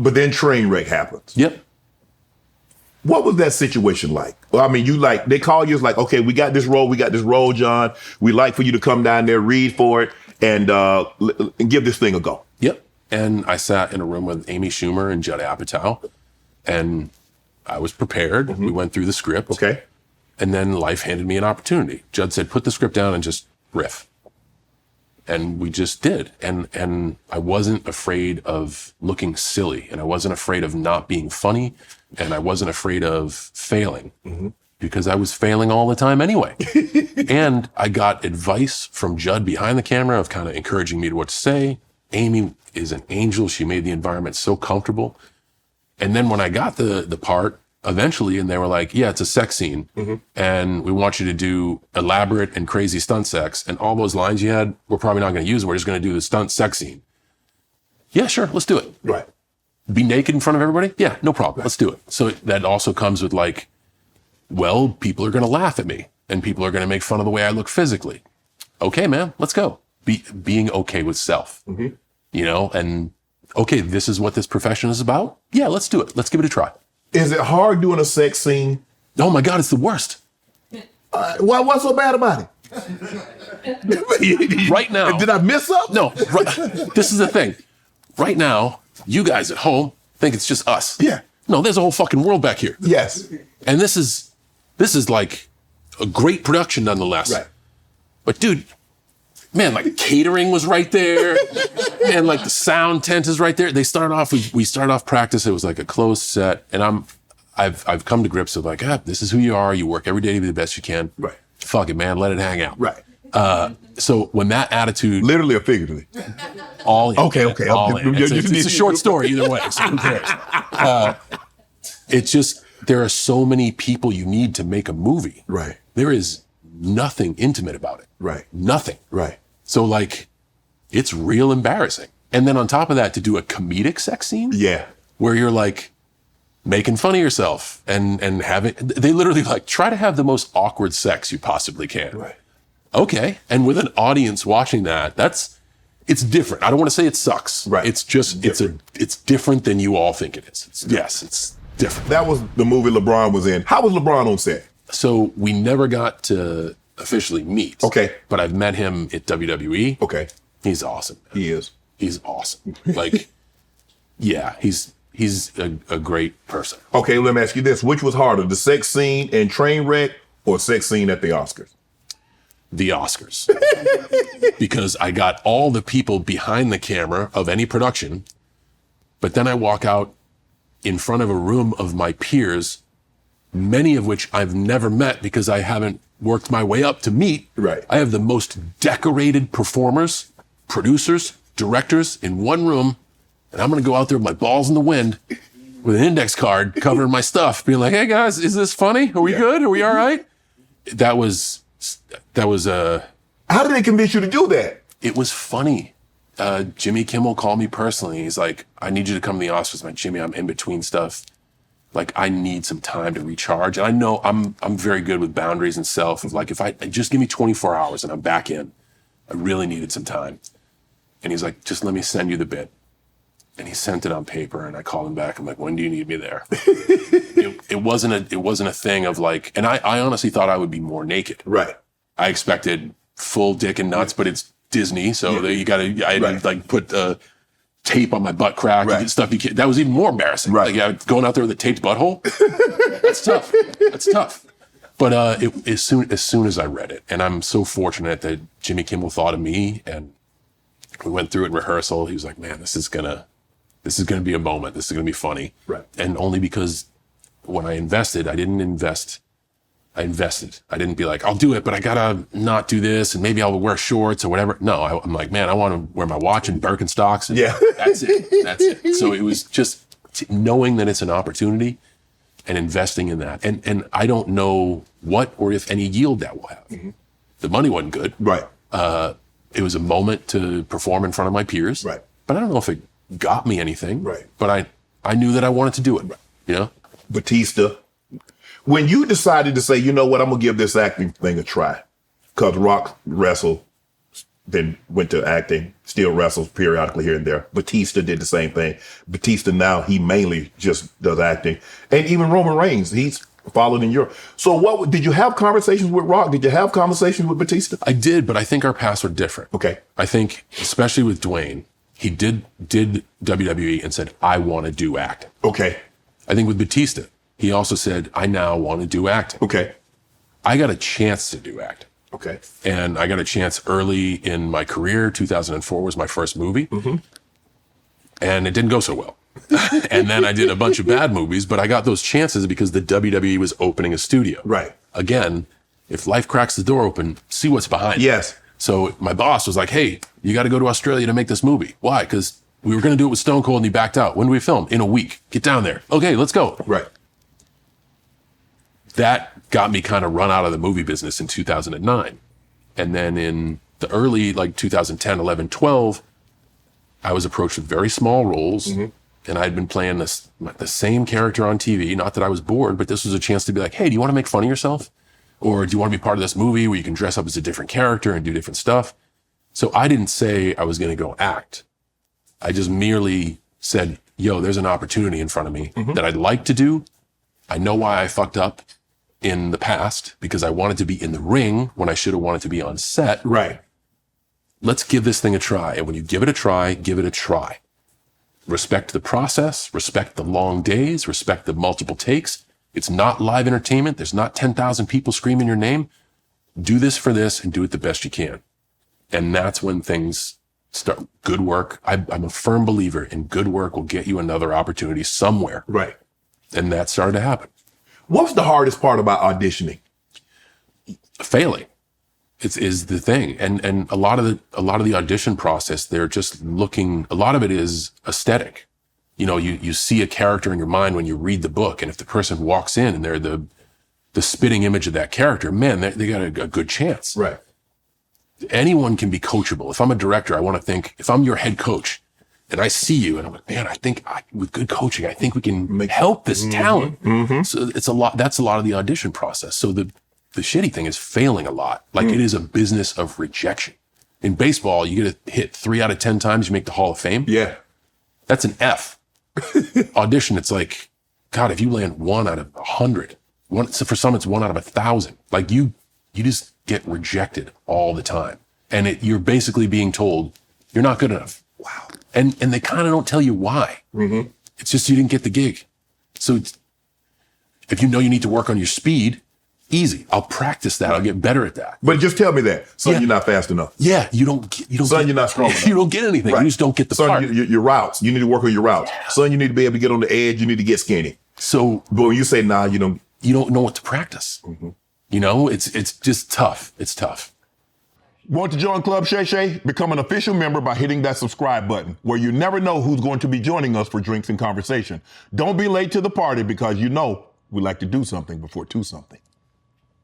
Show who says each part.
Speaker 1: But then train wreck happens.
Speaker 2: Yep.
Speaker 1: What was that situation like? Well, I mean, they call you, it's like, okay, we got this role, John. We'd like for you to come down there, read for it, and give this thing a go.
Speaker 2: Yep. And I sat in a room with Amy Schumer and Judd Apatow, and I was prepared. Mm-hmm. We went through the script.
Speaker 1: Okay.
Speaker 2: And then life handed me an opportunity. Judd said, put the script down and just riff. And we just did. And I wasn't afraid of looking silly, and I wasn't afraid of not being funny, and I wasn't afraid of failing, mm-hmm. because I was failing all the time anyway. And I got advice from Judd behind the camera of kind of encouraging me to what to say. Amy is an angel. She made the environment so comfortable. And then when I got the part, eventually, and they were like, yeah, it's a sex scene, mm-hmm. and we want you to do elaborate and crazy stunt sex, and all those lines you had, we're probably not going to use them. We're just going to do the stunt sex scene. Yeah, sure, let's do it.
Speaker 1: Right.
Speaker 2: Be naked in front of everybody? Yeah, no problem. Right. Let's do it. So that also comes with like, well, people are going to laugh at me, and people are going to make fun of the way I look physically. Okay, man, let's go. Being okay with self, mm-hmm. And okay, this is what this profession is about. Yeah, let's do it. Let's give it a try.
Speaker 1: Is it hard doing a sex scene?
Speaker 2: Oh my God, it's the worst.
Speaker 1: What's so bad about it?
Speaker 2: Right now.
Speaker 1: Did I miss something?
Speaker 2: No, this is the thing. Right now, you guys at home think it's just us.
Speaker 1: Yeah.
Speaker 2: No, there's a whole fucking world back here.
Speaker 1: Yes.
Speaker 2: And this is like a great production nonetheless.
Speaker 1: Right.
Speaker 2: But dude, man, like catering was right there. Man, like the sound tent is right there. They started off, we started off practice. It was like a closed set. And I've come to grips with like, this is who you are. You work every day to be the best you can.
Speaker 1: Right.
Speaker 2: Fuck it, man. Let it hang out.
Speaker 1: Right.
Speaker 2: So when that attitude.
Speaker 1: Literally or figuratively?
Speaker 2: All in.
Speaker 1: Okay.
Speaker 2: All in. It's a short story either way. So who cares? It's just, there are so many people you need to make a movie.
Speaker 1: Right.
Speaker 2: There is nothing intimate about it.
Speaker 1: Right.
Speaker 2: Nothing.
Speaker 1: Right.
Speaker 2: So like, it's real embarrassing. And then on top of that, to do a comedic sex scene.
Speaker 1: Yeah.
Speaker 2: Where you're like making fun of yourself and having, they literally like try to have the most awkward sex you possibly can.
Speaker 1: Right.
Speaker 2: Okay. And with an audience watching that, it's different. I don't want to say it sucks.
Speaker 1: Right.
Speaker 2: It's just, it's different than you all think it is. It's different.
Speaker 1: That was the movie LeBron was in. How was LeBron on set?
Speaker 2: So we never got to officially meet.
Speaker 1: Okay.
Speaker 2: But I've met him at WWE.
Speaker 1: Okay.
Speaker 2: He's awesome.
Speaker 1: He is.
Speaker 2: He's awesome. Like, yeah, he's a great person.
Speaker 1: Okay, let me ask you this. Which was harder, the sex scene in Trainwreck or sex scene at the Oscars?
Speaker 2: The Oscars. Because I got all the people behind the camera of any production, but then I walk out in front of a room of my peers, many of which I've never met because I haven't worked my way up to meet.
Speaker 1: Right.
Speaker 2: I have the most decorated performers, producers, directors in one room, and I'm going to go out there with my balls in the wind with an index card covering my stuff, being like, hey guys, is this funny? Are we good? Are we all right? That was
Speaker 1: How did they convince you to do that?
Speaker 2: It was funny. Jimmy Kimmel called me personally. He's like, I need you to come to the Oscars. I'm like, Jimmy, I'm in between stuff. Like, I need some time to recharge. And I know I'm very good with boundaries and self. Like, if I just give me 24 hours and I'm back in, I really needed some time. And he's like, just let me send you the bit. And he sent it on paper, and I called him back. I'm like, when do you need me there? It wasn't a thing of like, and I honestly thought I would be more naked.
Speaker 1: Right.
Speaker 2: I expected full dick and nuts, but it's Disney, so I had to like put tape on my butt crack and stuff. That was even more embarrassing.
Speaker 1: Right.
Speaker 2: Like going out there with a taped butthole. That's tough. That's tough. But as soon as I read it, and I'm so fortunate that Jimmy Kimmel thought of me, and we went through it in rehearsal. He was like, "Man, this is gonna be a moment. This is gonna be funny."
Speaker 1: Right.
Speaker 2: And only because when I invested, I invested. I didn't be like, I'll do it, but I gotta not do this, and maybe I'll wear shorts or whatever. No, I'm like, man, I want to wear my watch and Birkenstocks. And that's it. So it was just knowing that it's an opportunity and investing in that. And I don't know what or if any yield that will have. Mm-hmm. The money wasn't good.
Speaker 1: Right.
Speaker 2: It was a moment to perform in front of my peers.
Speaker 1: Right.
Speaker 2: But I don't know if it got me anything.
Speaker 1: Right.
Speaker 2: But I knew that I wanted to do it. Right. You know?
Speaker 1: Batista. When you decided to say, you know what, I'm going to give this acting thing a try, because Rock wrestled, then went to acting, still wrestles periodically here and there. Batista did the same thing. Batista now, he mainly just does acting. And even Roman Reigns, he's followed in Europe. So did you have conversations with Rock? Did you have conversations with Batista?
Speaker 2: I did, but I think our paths were different.
Speaker 1: Okay.
Speaker 2: I think, especially with Dwayne, he did WWE and said, I want to do acting.
Speaker 1: Okay.
Speaker 2: I think with Batista, he also said, I now want to do acting.
Speaker 1: Okay.
Speaker 2: I got a chance to do acting.
Speaker 1: Okay.
Speaker 2: And I got a chance early in my career. 2004 was my first movie. Mm-hmm. And it didn't go so well. And then I did a bunch of bad movies, but I got those chances because the WWE was opening a studio.
Speaker 1: Right.
Speaker 2: Again, if life cracks the door open, see what's behind it.
Speaker 1: Yes.
Speaker 2: So my boss was like, hey, you got to go to Australia to make this movie. Why? Because we were going to do it with Stone Cold and he backed out. When do we film? In a week. Get down there. Okay, let's go.
Speaker 1: Right.
Speaker 2: That got me kind of run out of the movie business in 2009. And then in the early, like 2010, 11, 12, I was approached with very small roles. Mm-hmm. And I'd been playing the same character on TV. Not that I was bored, but this was a chance to be like, hey, do you want to make fun of yourself? Or do you want to be part of this movie where you can dress up as a different character and do different stuff? So I didn't say I was going to go act. I just merely said, yo, there's an opportunity in front of me mm-hmm. that I'd like to do. I know why I fucked up in the past because I wanted to be in the ring when I should have wanted to be on set.
Speaker 1: Right.
Speaker 2: Let's give this thing a try. And when you give it a try, give it a try. Respect the process, respect the long days, respect the multiple takes. It's not live entertainment. There's not 10,000 people screaming your name. Do this for this and do it the best you can. And that's when things start. Good work. I'm a firm believer in good work will get you another opportunity somewhere.
Speaker 1: Right.
Speaker 2: And that started to happen.
Speaker 1: What's the hardest part about auditioning?
Speaker 2: Failing. Is the thing. And a lot of the audition process, they're just looking, a lot of it is aesthetic. You know, you see a character in your mind when you read the book, and if the person walks in and they're the spitting image of that character, man, they got a good chance.
Speaker 1: Right.
Speaker 2: Anyone can be coachable. If I'm a director, I want to think, if I'm your head coach and I see you and I'm like, man, I think with good coaching, I think we can help this talent. Mm-hmm. So that's a lot of the audition process. So the shitty thing is failing a lot. Like it is a business of rejection. In baseball, you get to hit 3 out of 10 times, you make the Hall of Fame.
Speaker 1: Yeah.
Speaker 2: That's an F. Audition, it's like, God, if you land 1 out of 100, so for some it's 1 out of 1,000. Like you just get rejected all the time. And you're basically being told, you're not good enough. Wow. And they kind of don't tell you why. Mm-hmm. It's just you didn't get the gig. So if you know you need to work on your speed, easy. I'll practice that. I'll get better at that.
Speaker 1: But just tell me that. Son, you're not fast enough.
Speaker 2: Yeah, you don't
Speaker 1: Son, you're not strong enough.
Speaker 2: You don't get anything. Right. You just don't get the part.
Speaker 1: Son, your routes. You need to work on your routes. Yeah. Son, you need to be able to get on the edge. You need to get skinny.
Speaker 2: So,
Speaker 1: but when you say, nah, you don't
Speaker 2: know what to practice. Mm-hmm. You know, it's just tough. It's tough.
Speaker 1: Want to join Club Shay Shay? Become an official member by hitting that subscribe button, where you never know who's going to be joining us for drinks and conversation. Don't be late to the party because you know we like to do something before 2 something.